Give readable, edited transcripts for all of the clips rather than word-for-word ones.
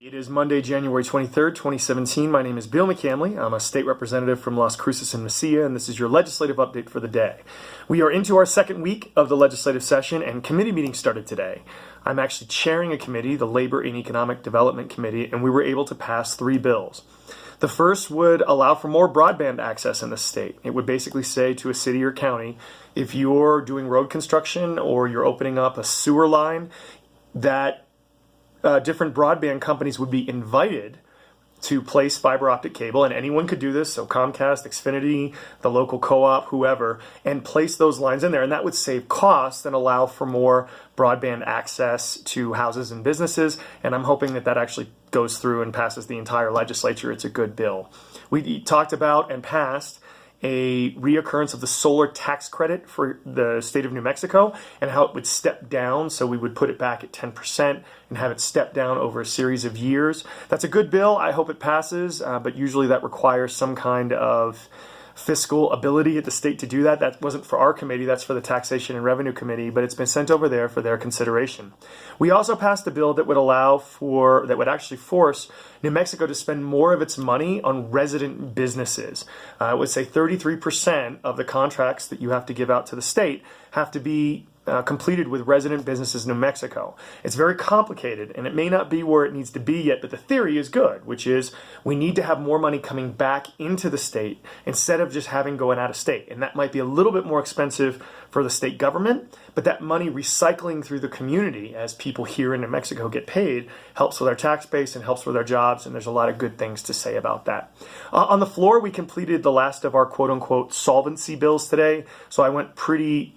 It is Monday, January 23rd, 2017. My name is Bill McCamley. I'm a state representative from Las Cruces and Mesilla, and this is your legislative update for the day. We are into our second week of the legislative session, and committee meetings started today. I'm actually chairing a committee, the Labor and Economic Development Committee, and we were able to pass 3 bills. The first would allow for more broadband access in the state. It would basically say to a city or county, if you're doing road construction or you're opening up a sewer line, that different broadband companies would be invited to place fiber optic cable, and anyone could do this, so Comcast, Xfinity, the local co-op, whoever, and place those lines in there, and that would save costs and allow for more broadband access to houses and businesses, and I'm hoping that that actually goes through and passes the entire legislature. It's a good bill. We talked about and passed a reoccurrence of the solar tax credit for the state of New Mexico and how it would step down, so we would put it back at 10% and have it step down over a series of years. That's a good bill. I hope it passes, but usually that requires some kind of fiscal ability at the state to do that. That wasn't for our committee, that's for the Taxation and Revenue Committee, but it's been sent over there for their consideration. We also passed a bill that would that would actually force New Mexico to spend more of its money on resident businesses. It would say 33% of the contracts that you have to give out to the state have to be completed with resident businesses in New Mexico. It's very complicated, and it may not be where it needs to be yet, but the theory is good, which is we need to have more money coming back into the state instead of just having going out of state. And that might be a little bit more expensive for the state government, but that money recycling through the community as people here in New Mexico get paid helps with our tax base and helps with our jobs, and there's a lot of good things to say about that. On the floor, we completed the last of our quote-unquote solvency bills today, so I went pretty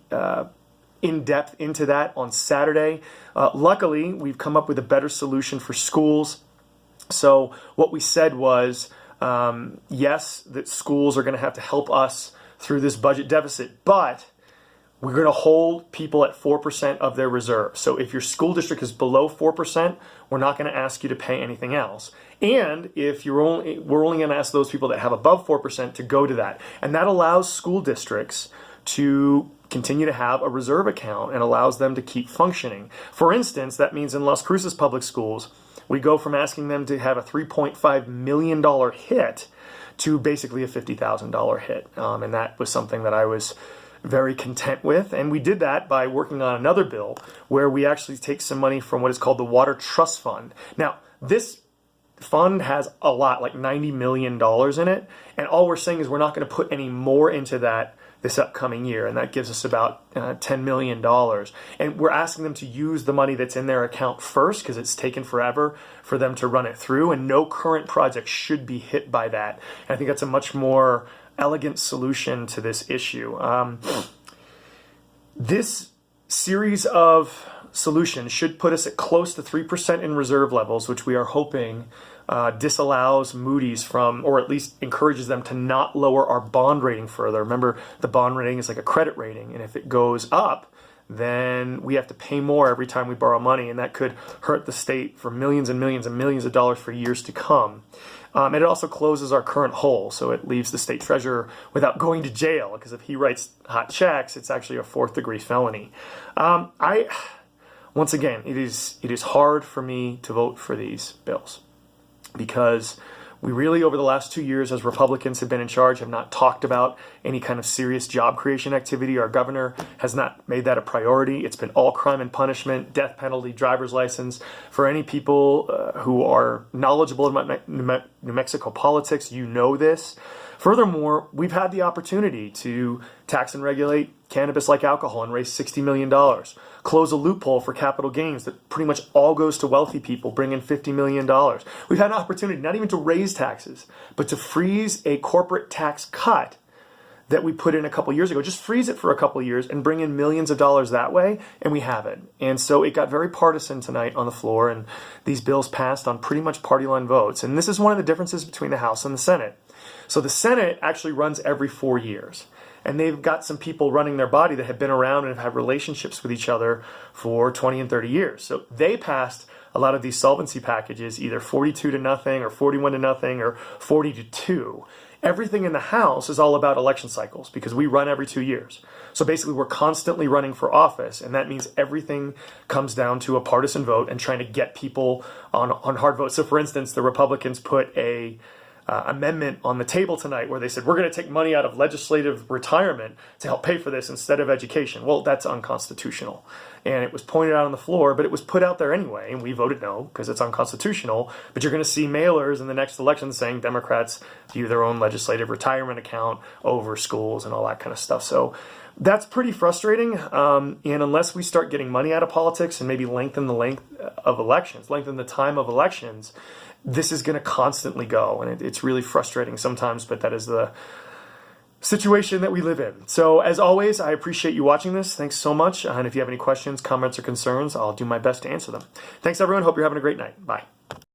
in-depth into that on Saturday. Luckily, we've come up with a better solution for schools. So what we said was, yes, that schools are going to have to help us through this budget deficit, but we're going to hold people at 4% of their reserve. So if your school district is below 4%, we're not going to ask you to pay anything else. And if we're only going to ask those people that have above 4% to go to that. And that allows school districts to continue to have a reserve account and allows them to keep functioning. For instance, that means in Las Cruces Public Schools, we go from asking them to have a $3.5 million hit to basically a $50,000 hit. And that was something that I was very content with. And we did that by working on another bill where we actually take some money from what is called the Water Trust Fund. Now, this fund has a lot, like $90 million in it. And all we're saying is we're not going to put any more into that this upcoming year, and that gives us about $10 million. And we're asking them to use the money that's in their account first because it's taken forever for them to run it through, and no current project should be hit by that. And I think that's a much more elegant solution to this issue. This series of solutions should put us at close to 3% in reserve levels, which we are hoping disallows Moody's from, or at least encourages them to not lower our bond rating further. Remember, the bond rating is like a credit rating, and if it goes up, then we have to pay more every time we borrow money, and that could hurt the state for millions and millions and millions of dollars for years to come. And it also closes our current hole, so it leaves the state treasurer without going to jail, because if he writes hot checks, it's actually a 4th-degree felony. Once again, it is hard for me to vote for these bills, because we really, over the last 2 years, as Republicans have been in charge, have not talked about any kind of serious job creation activity. Our governor has not made that a priority. It's been all crime and punishment, death penalty, driver's license. For any people who are knowledgeable about New Mexico politics, you know this. Furthermore, we've had the opportunity to tax and regulate cannabis like alcohol and raise $60 million. Close a loophole for capital gains that pretty much all goes to wealthy people, bring in $50 million. We've had an opportunity not even to raise taxes, but to freeze a corporate tax cut that we put in a couple years ago. Just freeze it for a couple years and bring in millions of dollars that way, and we haven't. And so it got very partisan tonight on the floor, and these bills passed on pretty much party line votes. And this is one of the differences between the House and the Senate. So the Senate actually runs every 4 years. And they've got some people running their body that have been around and have had relationships with each other for 20 and 30 years. So they passed a lot of these solvency packages, either 42-0 or 41-0 or 40-2. Everything in the House is all about election cycles because we run every 2 years. So basically, we're constantly running for office, and that means everything comes down to a partisan vote and trying to get people on hard votes. So, for instance, the Republicans put a amendment on the table tonight where they said, we're going to take money out of legislative retirement to help pay for this instead of education. Well, that's unconstitutional. And it was pointed out on the floor, but it was put out there anyway, and we voted no because it's unconstitutional. But you're going to see mailers in the next election saying Democrats view their own legislative retirement account over schools and all that kind of stuff. So that's pretty frustrating. And unless we start getting money out of politics and maybe lengthen the time of elections, this is going to constantly go. And it's really frustrating sometimes, but that is the situation that we live in. So as always, I appreciate you watching this. Thanks so much. And if you have any questions, comments, or concerns, I'll do my best to answer them. Thanks, everyone. Hope you're having a great night. Bye.